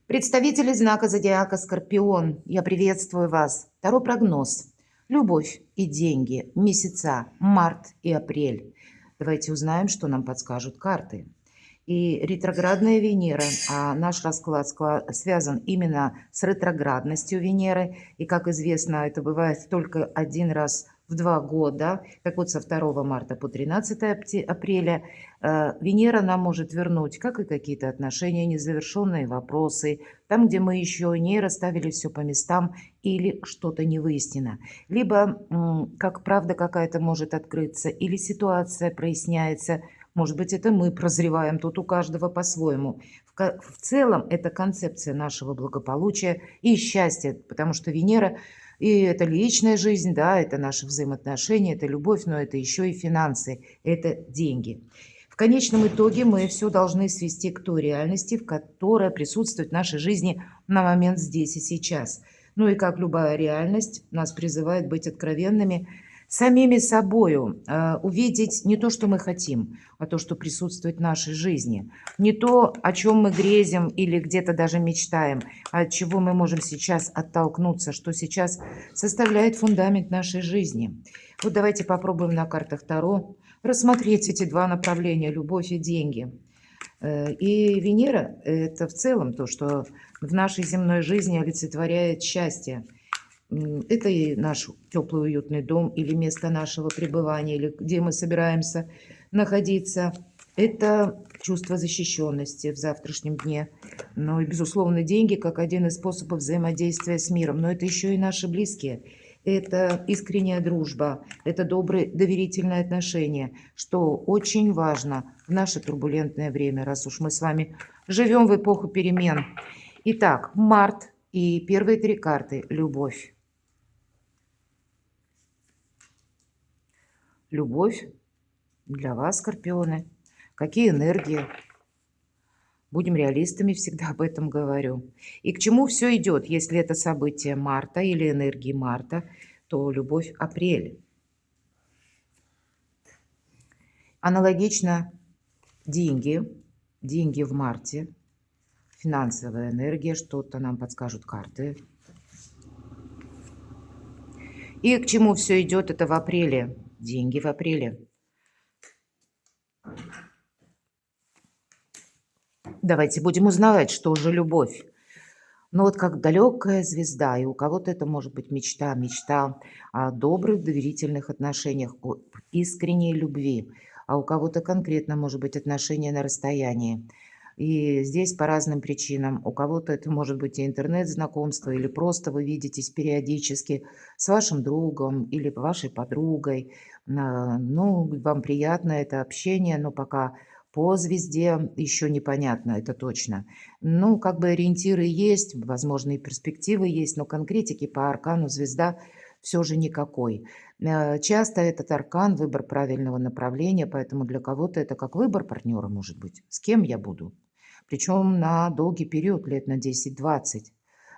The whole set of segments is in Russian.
Представители знака зодиака Скорпион, я приветствую вас. Второй прогноз. Любовь и деньги. Месяца март и апрель. Давайте узнаем, что нам подскажут карты. И ретроградная Венера, а наш расклад связан именно с ретроградностью Венеры. И, как известно, это бывает только один раз в 2 года. Так вот, со 2 марта по 13 апреля Венера нам может вернуть как и какие-то отношения, незавершенные вопросы, там, где мы еще не расставили все по местам или что-то не выяснено. Либо как правда какая-то может открыться, или ситуация проясняется. Может быть, это мы прозреваем, тут у каждого по-своему. В целом, это концепция нашего благополучия и счастья, потому что Венера и это личная жизнь, да, это наши взаимоотношения, это любовь, но это еще и финансы, это деньги. В конечном итоге мы все должны свести к той реальности, в которой присутствует в нашей жизни на момент здесь и сейчас. Ну и как любая реальность, нас призывает быть откровенными самими собою, увидеть не то, что мы хотим, а то, что присутствует в нашей жизни. Не то, о чем мы грезим или где-то даже мечтаем, а от чего мы можем сейчас оттолкнуться, что сейчас составляет фундамент нашей жизни. Вот давайте попробуем на картах Таро рассмотреть эти два направления – любовь и деньги. И Венера – это в целом то, что в нашей земной жизни олицетворяет счастье. Это и наш теплый уютный дом или место нашего пребывания, или где мы собираемся находиться. Это чувство защищенности в завтрашнем дне. Ну и, безусловно, деньги как один из способов взаимодействия с миром. Но это еще и наши близкие. Это искренняя дружба, это добрые доверительные отношения, что очень важно в наше турбулентное время, раз уж мы с вами живем в эпоху перемен. Итак, март и первые 3 карты – любовь. Любовь для вас, скорпионы. Какие энергии? Будем реалистами, всегда об этом говорю. И к чему все идет, если это событие марта или энергии марта, то любовь апрель. Аналогично деньги, деньги в марте, финансовая энергия, что-то нам подскажут карты. И к чему все идет, это в апреле, деньги в апреле. Давайте будем узнавать, что же любовь. Ну вот как далекая звезда, и у кого-то это может быть мечта, мечта о добрых доверительных отношениях, о искренней любви, а у кого-то конкретно может быть отношения на расстоянии. И здесь по разным причинам. У кого-то это может быть и интернет-знакомство, или просто вы видитесь периодически с вашим другом или вашей подругой. Ну, вам приятно это общение, но пока по звезде еще непонятно, это точно. Ну, как бы ориентиры есть, возможно, и перспективы есть, но конкретики по аркану звезда все же никакой. Часто этот аркан – выбор правильного направления, поэтому для кого-то это как выбор партнера может быть, с кем я буду. Причем на долгий период, лет на 10-20.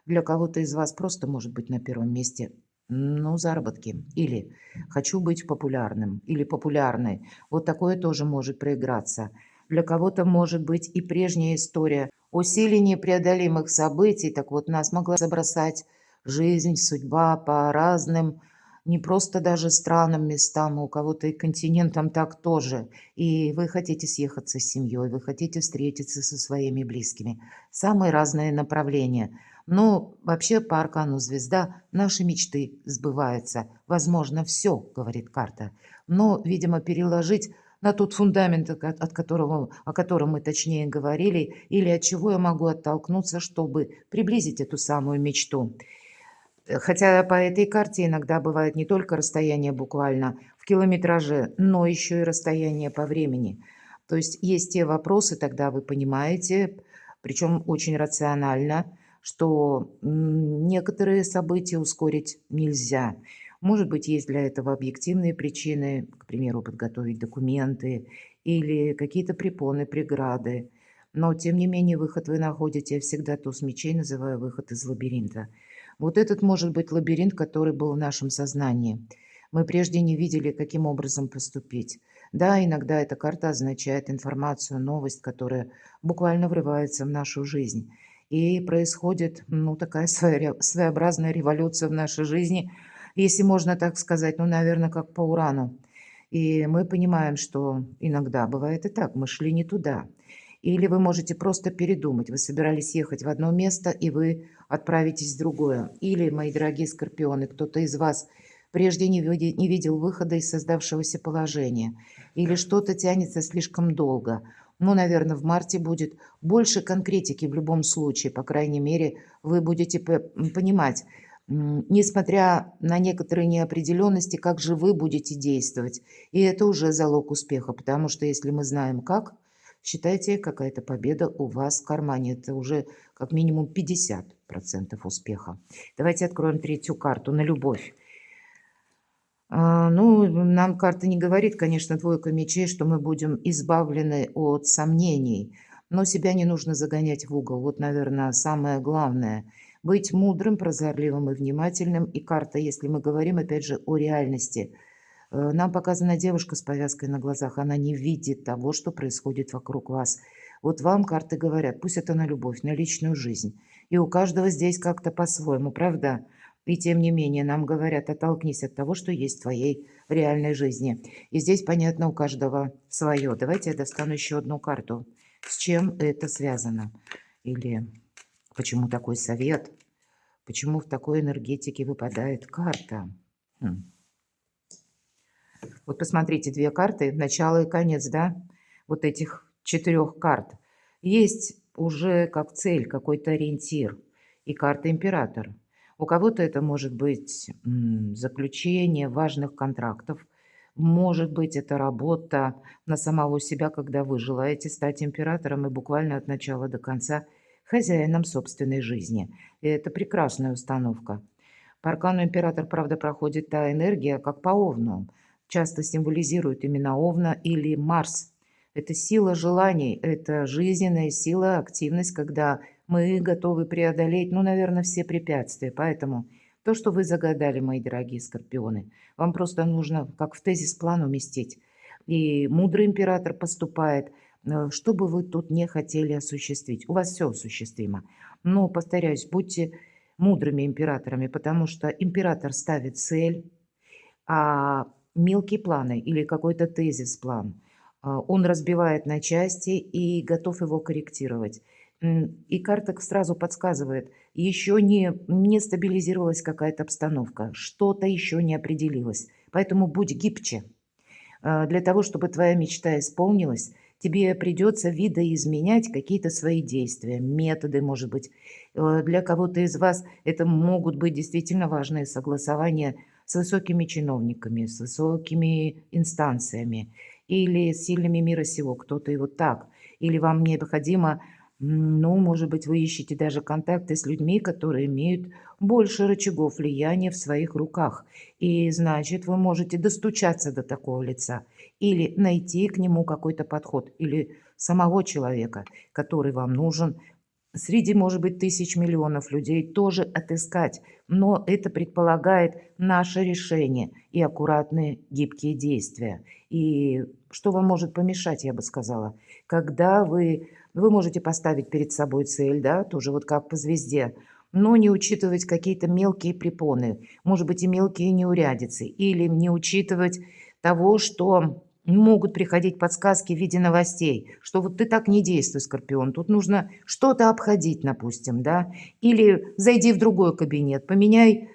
Для кого-то из вас просто может быть на первом месте, ну, заработки. Или хочу быть популярным, или популярной. Вот такое тоже может проиграться. Для кого-то может быть и прежняя история усилие непреодолимых событий. Так вот, нас могла забросать жизнь, судьба по разным, не просто даже странам, местам, а у кого-то и континентам так тоже. И вы хотите съехаться с семьей, вы хотите встретиться со своими близкими. Самые разные направления. Но вообще по аркану звезда наши мечты сбываются. Возможно, все, говорит карта. Но, видимо, переложить на тот фундамент, о котором мы точнее говорили, или от чего я могу оттолкнуться, чтобы приблизить эту самую мечту. Хотя по этой карте иногда бывает не только расстояние буквально в километраже, но еще и расстояние по времени. То есть есть те вопросы, тогда вы понимаете, причем очень рационально, что некоторые события ускорить нельзя. Может быть, есть для этого объективные причины, к примеру, подготовить документы или какие-то препоны, преграды. Но, тем не менее, выход вы находите. Я всегда туз мечей называю выход из лабиринта. Вот этот может быть лабиринт, который был в нашем сознании. Мы прежде не видели, каким образом поступить. Да, иногда эта карта означает информацию, новость, которая буквально врывается в нашу жизнь. И происходит, ну, такая своеобразная революция в нашей жизни, если можно так сказать, ну, наверное, как по урану. И мы понимаем, что иногда бывает и так, мы шли не туда. Или вы можете просто передумать. Вы собирались ехать в одно место, и вы отправитесь в другое. Или, мои дорогие скорпионы, кто-то из вас прежде не видел выхода из создавшегося положения. Или что-то тянется слишком долго. Ну, наверное, в марте будет больше конкретики в любом случае. По крайней мере, вы будете понимать, несмотря на некоторые неопределенности, как же вы будете действовать. И это уже залог успеха, потому что если мы знаем как, считайте, какая-то победа у вас в кармане. Это уже как минимум 50% успеха. Давайте откроем третью карту на любовь. Ну, нам карта не говорит, конечно, двойка мечей, что мы будем избавлены от сомнений, но себя не нужно загонять в угол. Вот, наверное, самое главное – быть мудрым, прозорливым и внимательным. И карта, если мы говорим, опять же, о реальности. Нам показана девушка с повязкой на глазах, она не видит того, что происходит вокруг вас. Вот вам карты говорят, пусть это на любовь, на личную жизнь. И у каждого здесь как-то по-своему, правда? И тем не менее нам говорят, оттолкнись от того, что есть в твоей реальной жизни. И здесь, понятно, у каждого свое. Давайте я достану еще одну карту. С чем это связано? Или почему такой совет? Почему в такой энергетике выпадает карта? Вот посмотрите, две карты, начало и конец, да, вот этих 4 карт. Есть уже как цель, какой-то ориентир. И карта император. У кого-то это может быть заключение важных контрактов, может быть это работа на самого себя, когда вы желаете стать императором и буквально от начала до конца хозяином собственной жизни. И это прекрасная установка. По аркану император, правда, проходит та энергия, как по Овну. Часто символизирует именно Овна или Марс. Это сила желаний, это жизненная сила, активность, когда мы готовы преодолеть, ну, наверное, все препятствия. Поэтому то, что вы загадали, мои дорогие скорпионы, вам просто нужно как в тезис-план уместить. И мудрый император поступает, что бы вы тут не хотели осуществить. У вас все осуществимо. Но, повторяюсь, будьте мудрыми императорами, потому что император ставит цель, а мелкие планы или какой-то тезис-план он разбивает на части и готов его корректировать. И карта сразу подсказывает, еще не стабилизировалась какая-то обстановка, что-то еще не определилось. Поэтому будь гибче. Для того, чтобы твоя мечта исполнилась, тебе придется видоизменять какие-то свои действия, методы, может быть. Для кого-то из вас это могут быть действительно важные согласования с высокими чиновниками, с высокими инстанциями или с сильными мира сего, кто-то и вот так. Или вам необходимо, ну, может быть, вы ищете даже контакты с людьми, которые имеют больше рычагов влияния в своих руках. И значит, вы можете достучаться до такого лица или найти к нему какой-то подход, или самого человека, который вам нужен, среди, может быть, тысяч, миллионов людей тоже отыскать. Но это предполагает наше решение и аккуратные гибкие действия. И что вам может помешать, я бы сказала, когда вы можете поставить перед собой цель, да, тоже вот как по звезде, но не учитывать какие-то мелкие препоны, может быть, и мелкие неурядицы, или не учитывать того, что могут приходить подсказки в виде новостей, что вот ты так не действуй, Скорпион, тут нужно что-то обходить, допустим, да, или зайди в другой кабинет, поменяй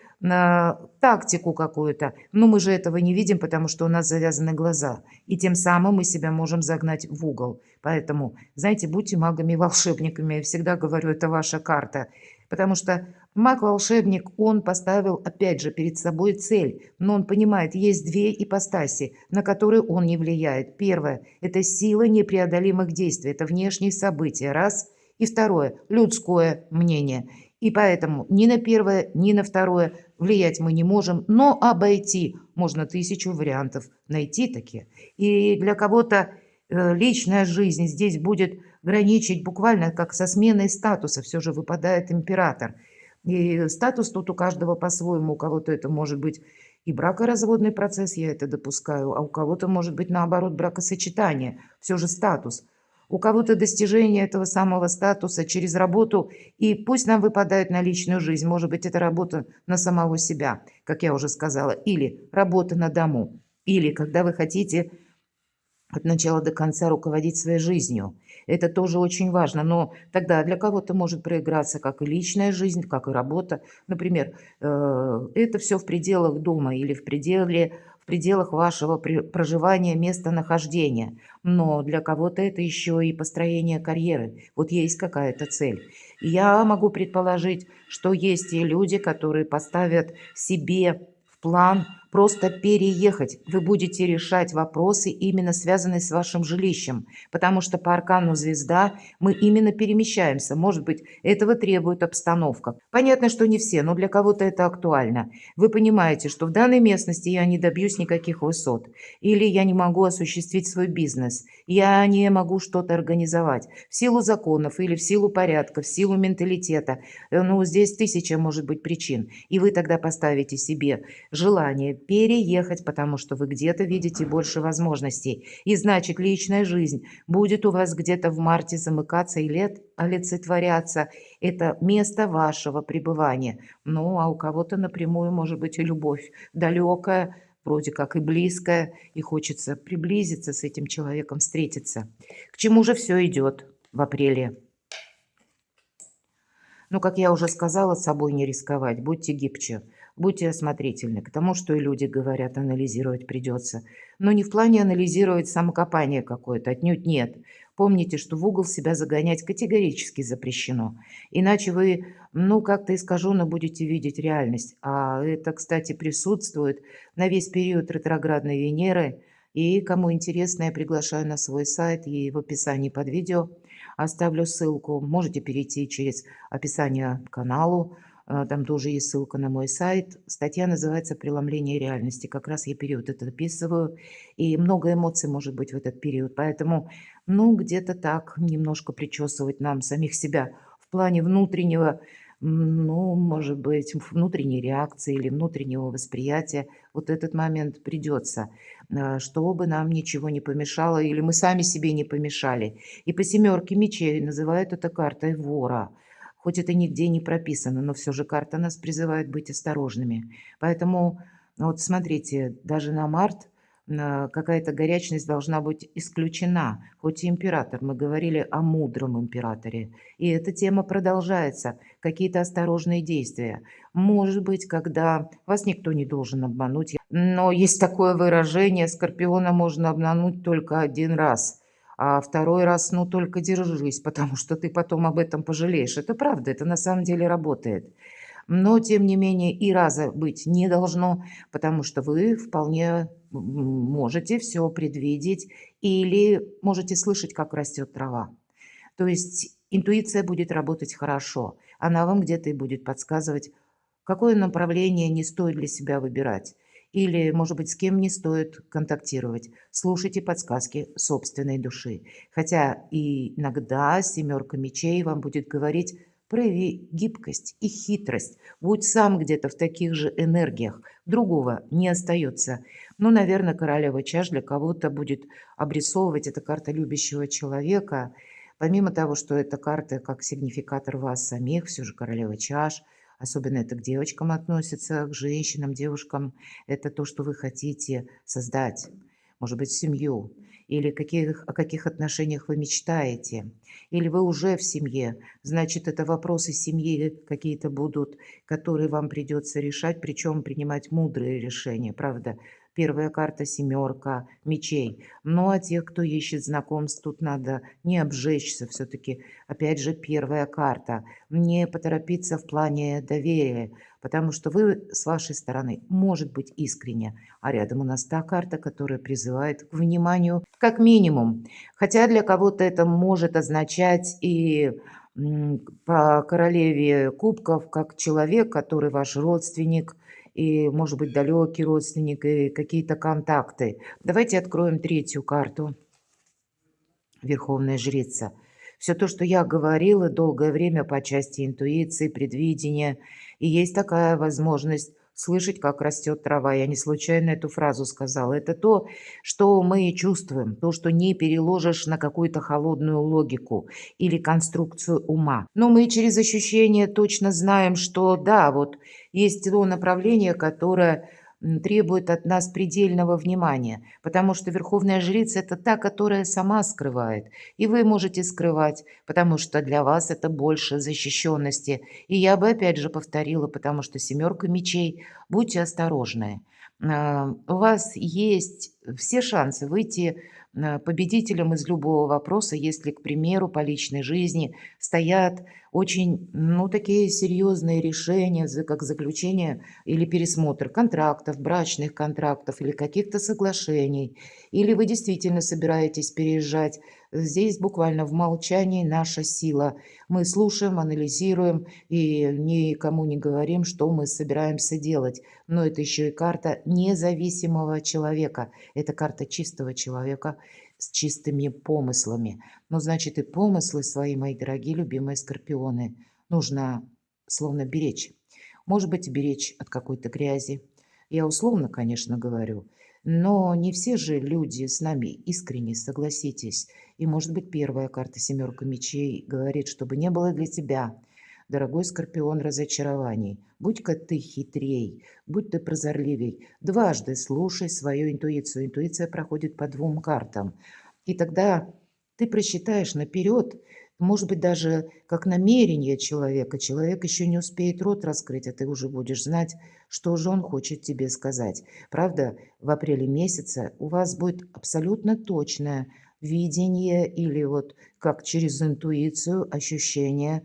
тактику какую-то. Но мы же этого не видим, потому что у нас завязаны глаза, и тем самым мы себя можем загнать в угол. Поэтому, знаете, будьте магами-волшебниками, я всегда говорю, это ваша карта, потому что маг-волшебник, он поставил, опять же, перед собой цель, но он понимает, есть две ипостаси, на которые он не влияет. Первое – это сила непреодолимых действий, это внешние события, раз. И второе – людское мнение. И поэтому ни на первое, ни на второе влиять мы не можем, но обойти можно 1000 вариантов найти такие. И для кого-то личная жизнь здесь будет граничить буквально как со сменой статуса, все же выпадает император. И статус тут у каждого по-своему. У кого-то это может быть и бракоразводный процесс, я это допускаю, а у кого-то может быть наоборот бракосочетание, все же статус. У кого-то достижение этого самого статуса через работу, и пусть нам выпадает на личную жизнь. Может быть, это работа на самого себя, как я уже сказала, или работа на дому, или когда вы хотите от начала до конца руководить своей жизнью. Это тоже очень важно. Но тогда для кого-то может проиграться как и личная жизнь, как и работа. Например, это все в пределах дома или в пределах вашего проживания, местонахождения. Но для кого-то это еще и построение карьеры. Вот есть какая-то цель. И я могу предположить, что есть и люди, которые поставят себе в план просто переехать. Вы будете решать вопросы, именно связанные с вашим жилищем, потому что по аркану звезда мы именно перемещаемся. Может быть, этого требует обстановка. Понятно, что не все, но для кого-то это актуально. Вы понимаете, что в данной местности я не добьюсь никаких высот, или я не могу осуществить свой бизнес, я не могу что-то организовать в силу законов или в силу порядка, в силу менталитета. Ну, здесь тысяча может быть причин. И вы тогда поставите себе желание переехать, потому что вы где-то видите больше возможностей. И значит, личная жизнь будет у вас где-то в марте замыкаться или олицетворяться. Это место вашего пребывания. Ну, а у кого-то напрямую может быть и любовь далекая, вроде как и близкая, и хочется приблизиться с этим человеком, встретиться. К чему же все идет в апреле? Ну, как я уже сказала, собой не рисковать. Будьте гибче, будьте осмотрительны. К тому, что и люди говорят, анализировать придется. Но не в плане анализировать самокопание какое-то, отнюдь нет. Помните, что в угол себя загонять категорически запрещено. Иначе вы, ну, как-то искаженно будете видеть реальность. А это, кстати, присутствует на весь период ретроградной Венеры. И кому интересно, я приглашаю на свой сайт и в описании под видео оставлю ссылку. Можете перейти через описание к каналу. Там тоже есть ссылка на мой сайт. Статья называется «Преломление реальности». Как раз я период этот описываю. И много эмоций может быть в этот период. Поэтому, ну, где-то так немножко причесывать нам самих себя в плане внутреннего, ну, может быть, внутренней реакции или внутреннего восприятия. Вот этот момент придется, чтобы нам ничего не помешало или мы сами себе не помешали. И по семерке мечей называют это картой вора. Хоть это нигде не прописано, но все же карта нас призывает быть осторожными. Поэтому, вот смотрите, даже на март какая-то горячность должна быть исключена. Хоть и император, мы говорили о мудром императоре. И эта тема продолжается. Какие-то осторожные действия. Может быть, когда вас никто не должен обмануть. Но есть такое выражение: скорпиона можно обмануть только один раз. А второй раз, ну, только держись, потому что ты потом об этом пожалеешь. Это правда, это на самом деле работает. Но, тем не менее, и раза быть не должно, потому что вы вполне можете все предвидеть или можете слышать, как растет трава. То есть интуиция будет работать хорошо. Она вам где-то и будет подсказывать, какое направление не стоит для себя выбирать. Или, может быть, с кем не стоит контактировать. Слушайте подсказки собственной души. Хотя и иногда семерка мечей вам будет говорить: прояви гибкость и хитрость. Будь сам где-то в таких же энергиях. Другого не остается. Ну, наверное, королева чаш для кого-то будет обрисовывать, это карта любящего человека. Помимо того, что эта карта как сигнификатор вас самих, все же королева чаш, особенно это к девочкам относится, к женщинам, девушкам. Это то, что вы хотите создать. Может быть, семью. Или о каких отношениях вы мечтаете. Или вы уже в семье. Значит, это вопросы семьи какие-то будут, которые вам придется решать, причем принимать мудрые решения, правда. Первая карта семерка мечей. Ну, а тех, кто ищет знакомств, тут надо не обжечься. Все-таки, опять же, первая карта. Не поторопиться в плане доверия, потому что вы с вашей стороны может быть искренне, а рядом у нас та карта, которая призывает к вниманию как минимум. Хотя для кого-то это может означать и по королеве кубков, как человек, который ваш родственник, и, может быть, далекий родственник, и какие-то контакты. Давайте откроем третью карту. Верховная жрица. Все то, что я говорила долгое время по части интуиции, предвидения, и есть такая возможность слышать, как растет трава. Я не случайно эту фразу сказала. Это то, что мы чувствуем, то, что не переложишь на какую-то холодную логику или конструкцию ума. Но мы через ощущение точно знаем, что да, вот есть то направление, которое требует от нас предельного внимания, потому что верховная жрица– это та, которая сама скрывает, и вы можете скрывать, потому что для вас это больше защищенности. И я бы опять же повторила, потому что семерка мечей, будьте осторожны. У вас есть все шансы выйти победителем из любого вопроса, если, к примеру, по личной жизни стоят очень, ну, такие серьезные решения, как заключение или пересмотр контрактов, брачных контрактов или каких-то соглашений, или вы действительно собираетесь переезжать. Здесь буквально в молчании наша сила. Мы слушаем, анализируем и никому не говорим, что мы собираемся делать. Но это еще и карта независимого человека. Это карта чистого человека с чистыми помыслами. Ну, значит, и помыслы свои, мои дорогие, любимые скорпионы, нужно словно беречь. Может быть, беречь от какой-то грязи. Я условно, конечно, говорю, но не все же люди с нами искренне, согласитесь. И, может быть, первая карта семерка мечей говорит, чтобы не было для тебя, дорогой скорпион, разочарований. Будь-ка ты хитрей, будь ты прозорливей. Дважды слушай свою интуицию. Интуиция проходит по двум картам. И тогда ты просчитаешь наперед, может быть, даже как намерение человека. Человек еще не успеет рот раскрыть, а ты уже будешь знать, что же он хочет тебе сказать. Правда, в апреле месяце у вас будет абсолютно точное видение или вот как через интуицию ощущение,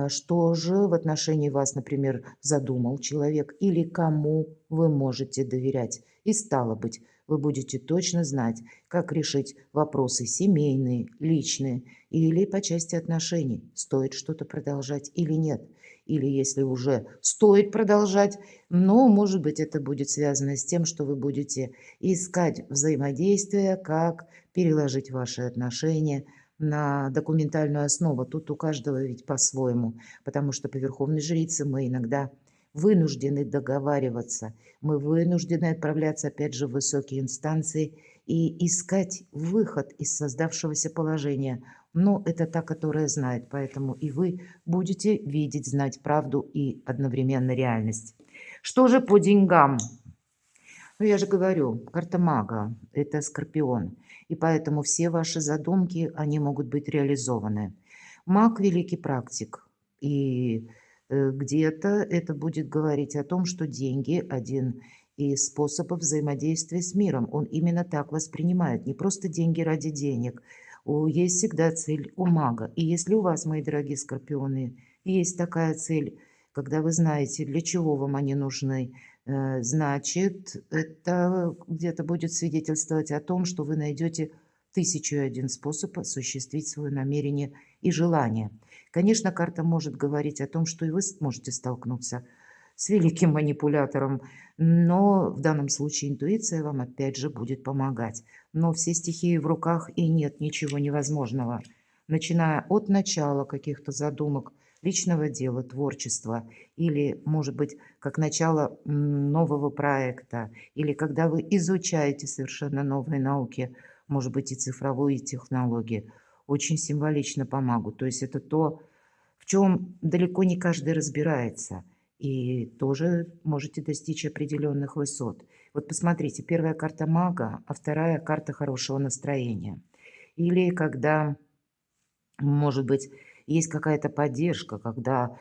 что же в отношении вас, например, задумал человек или кому вы можете доверять. И стало быть, вы будете точно знать, как решить вопросы семейные, личные или по части отношений. Стоит что-то продолжать или нет. Или если уже стоит продолжать, но, может быть, это будет связано с тем, что вы будете искать взаимодействие, как переложить ваши отношения на документальную основу. Тут у каждого ведь по-своему, потому что по верховной жрице мы иногда вынуждены договариваться, мы вынуждены отправляться опять же в высокие инстанции и искать выход из создавшегося положения. Но это та, которая знает, поэтому и вы будете видеть, знать правду и одновременно реальность. Что же по деньгам? Ну, я же говорю, карта мага– это скорпион, и поэтому все ваши задумки, они могут быть реализованы. Маг– великий практик, и где-то это будет говорить о том, что деньги– один из способов взаимодействия с миром. Он именно так воспринимает, не просто деньги ради денег. Есть всегда цель у мага. И если у вас, мои дорогие скорпионы, есть такая цель, когда вы знаете, для чего вам они нужны, значит, это где-то будет свидетельствовать о том, что вы найдете 1001 способ осуществить свое намерение и желание. Конечно, карта может говорить о том, что и вы можете столкнуться с великим манипулятором, но в данном случае интуиция вам опять же будет помогать. Но все стихии в руках, и нет ничего невозможного. Начиная от начала каких-то задумок, личного дела, творчества, или, может быть, как начало нового проекта, или когда вы изучаете совершенно новые науки, может быть, и цифровые технологии, очень символично помогут. То есть это то, в чем далеко не каждый разбирается, и тоже можете достичь определенных высот. Вот посмотрите, первая карта мага, а вторая карта хорошего настроения. Или когда, может быть, есть какая-то поддержка, когда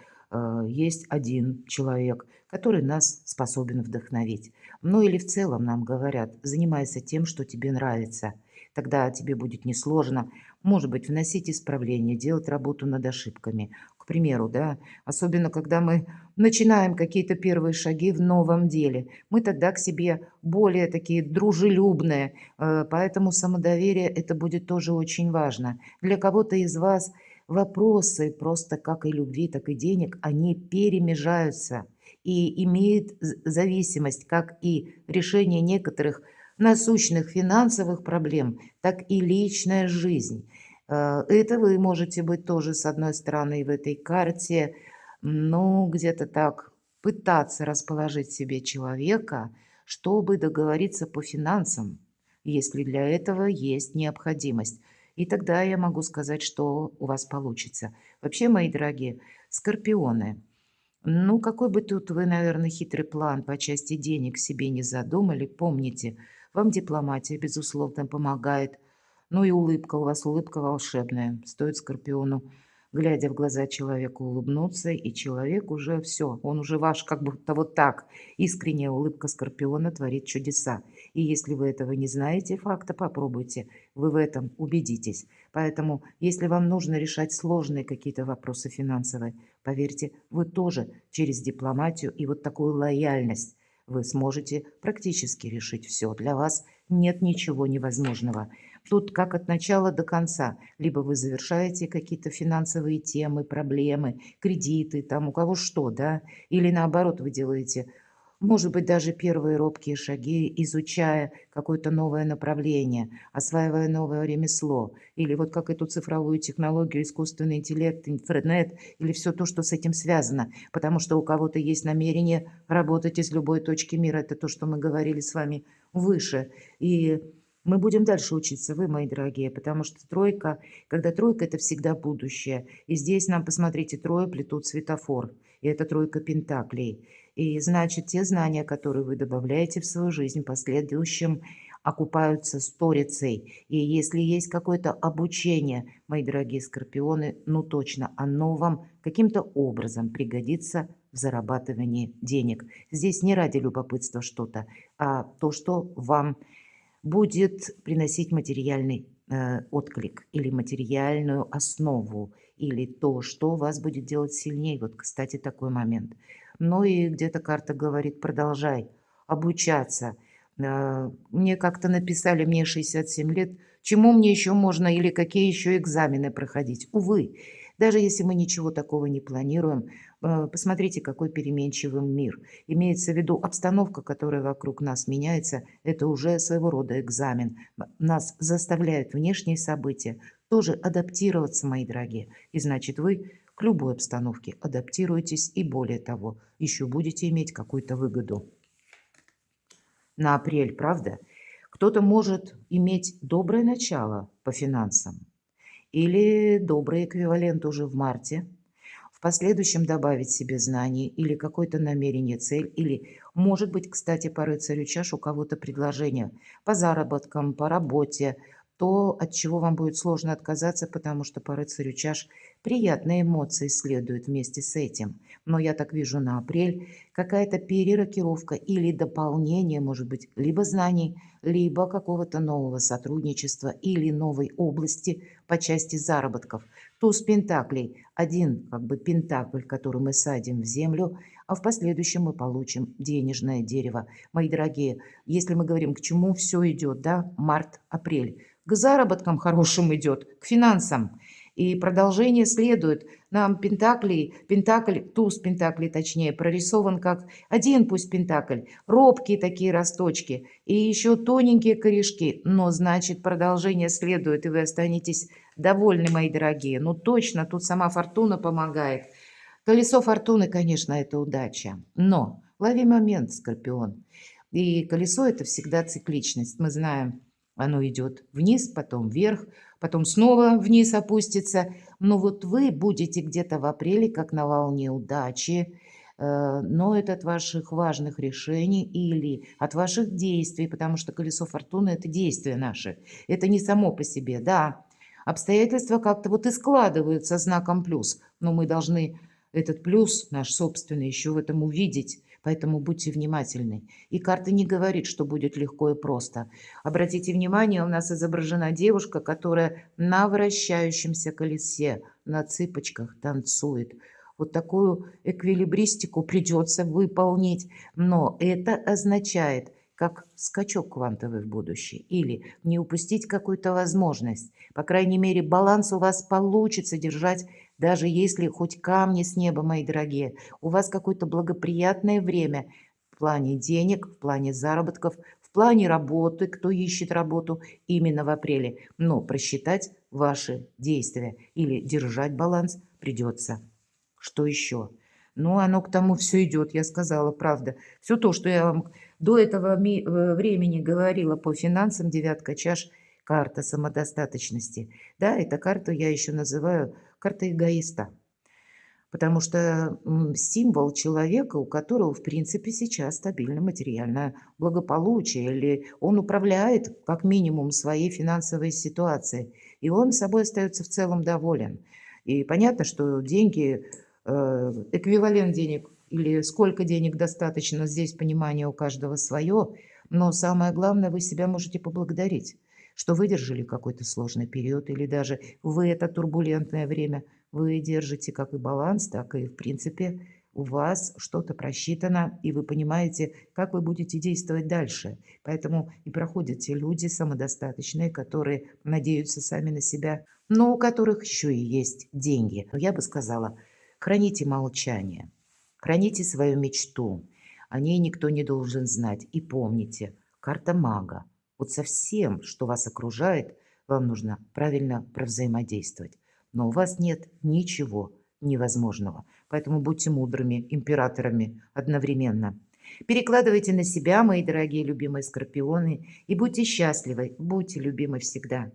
есть один человек, который нас способен вдохновить. Ну или в целом нам говорят, занимайся тем, что тебе нравится. Тогда тебе будет несложно, может быть, вносить исправления, делать работу над ошибками. К примеру, да, особенно когда мы начинаем какие-то первые шаги в новом деле, мы тогда к себе более такие дружелюбные, поэтому самодоверие это будет тоже очень важно. Для кого-то из вас вопросы, просто как и любви, так и денег, они перемежаются и имеют зависимость, как и решение некоторых насущных финансовых проблем, так и личная жизнь. Это вы можете быть тоже, с одной стороны, в этой карте, ну, где-то так пытаться расположить себе человека, чтобы договориться по финансам, если для этого есть необходимость. И тогда я могу сказать, что у вас получится. Вообще, мои дорогие скорпионы, ну, какой бы тут вы, наверное, хитрый план по части денег себе не задумали, помните, вам дипломатия, безусловно, помогает. Ну и улыбка, у вас улыбка волшебная. Стоит скорпиону, глядя в глаза человеку, улыбнуться, и человек уже все, он уже ваш, как будто вот так. Искренняя улыбка скорпиона творит чудеса. И если вы этого не знаете факта, попробуйте, вы в этом убедитесь. Поэтому, если вам нужно решать сложные какие-то вопросы финансовые, поверьте, вы тоже через дипломатию и вот такую лояльность вы сможете практически решить все. Для вас нет ничего невозможного. Тут как от начала до конца. Либо вы завершаете какие-то финансовые темы, проблемы, кредиты, там у кого что, да, или наоборот вы делаете, может быть, даже первые робкие шаги, изучая какое-то новое направление, осваивая новое ремесло, или вот как эту цифровую технологию, искусственный интеллект, интернет, или все то, что с этим связано. Потому что у кого-то есть намерение работать из любой точки мира. Это то, что мы говорили с вами выше. И мы будем дальше учиться, вы, мои дорогие, потому что тройка, когда тройка, это всегда будущее. И здесь нам, посмотрите, трое плетут светофор. И это тройка пентаклей. И значит, те знания, которые вы добавляете в свою жизнь, в последующем окупаются сторицей. И если есть какое-то обучение, мои дорогие скорпионы, ну точно, оно вам каким-то образом пригодится в зарабатывании денег. Здесь не ради любопытства что-то, а то, что вам будет приносить материальный отклик или материальную основу, или то, что вас будет делать сильнее. Вот, кстати, такой момент. Ну и где-то карта говорит, продолжай обучаться. Мне как-то написали, мне 67 лет, чему мне еще можно или какие еще экзамены проходить. Увы, даже если мы ничего такого не планируем, посмотрите, какой переменчивый мир. Имеется в виду обстановка, которая вокруг нас меняется, это уже своего рода экзамен. Нас заставляют внешние события тоже адаптироваться, мои дорогие. И значит, вы к любой обстановке адаптируетесь и более того, еще будете иметь какую-то выгоду. На апрель, правда? Кто-то может иметь доброе начало по финансам или добрый эквивалент уже в марте, в последующем добавить себе знаний или какое-то намерение, цель, или, может быть, кстати, по рыцарю чаш у кого-то предложение по заработкам, по работе, то, от чего вам будет сложно отказаться, потому что по рыцарю чаш приятные эмоции следуют вместе с этим. Но я так вижу на апрель какая-то перерокировка или дополнение, может быть, либо знаний, либо какого-то нового сотрудничества или новой области по части заработков. Туз пентаклей. Один как бы пентакль, который мы садим в землю, а в последующем мы получим денежное дерево. Мои дорогие, если мы говорим, к чему все идет, да, март, апрель, к заработкам хорошим идет, к финансам. И продолжение следует. Нам пентакль, туз пентаклей точнее, прорисован как один пусть пентакль, робкие такие росточки и еще тоненькие корешки. Но значит продолжение следует, и вы останетесь довольны, мои дорогие. Ну точно, тут сама фортуна помогает. Колесо фортуны, конечно, это удача. Но лови момент, Скорпион. И колесо это всегда цикличность. Мы знаем, оно идет вниз, потом вверх, потом снова вниз опустится. Но вот вы будете где-то в апреле, как на волне удачи, но это от ваших важных решений или от ваших действий, потому что колесо фортуны– это действия наши. Это не само по себе, да. Обстоятельства как-то вот и складываются знаком плюс, но мы должны этот плюс наш собственный еще в этом увидеть. Поэтому будьте внимательны. И карта не говорит, что будет легко и просто. Обратите внимание, у нас изображена девушка, которая на вращающемся колесе на цыпочках танцует. Вот такую эквилибристику придется выполнить. Но это означает, как скачок квантовый в будущее. Или не упустить какую-то возможность. По крайней мере, баланс у вас получится держать, даже если хоть камни с неба, мои дорогие. У вас какое-то благоприятное время в плане денег, в плане заработков, в плане работы, кто ищет работу именно в апреле. Но просчитать ваши действия или держать баланс придется. Что еще? Ну, оно к тому все идет, я сказала, правда. Все то, что я вам до этого времени говорила по финансам, девятка чаш, карта самодостаточности. Да, эта карту я еще называю картой эгоиста. Потому что, символ человека, у которого, в принципе, сейчас стабильное материальное благополучие, или он управляет, как минимум, своей финансовой ситуацией, и он собой остается в целом доволен. И понятно, что деньги, эквивалент денег или сколько денег достаточно, здесь понимание у каждого свое, но самое главное, вы себя можете поблагодарить, что выдержали какой-то сложный период или даже в это турбулентное время вы держите как и баланс, так и, в принципе, у вас что-то просчитано, и вы понимаете, как вы будете действовать дальше. Поэтому и проходят те люди самодостаточные, которые надеются сами на себя, но у которых еще и есть деньги. Но я бы сказала, храните молчание, храните свою мечту. О ней никто не должен знать. И помните, карта мага. Вот со всем, что вас окружает, вам нужно правильно провзаимодействовать. Но у вас нет ничего невозможного. Поэтому будьте мудрыми императорами одновременно. Перекладывайте на себя, мои дорогие любимые скорпионы, и будьте счастливы, будьте любимы всегда.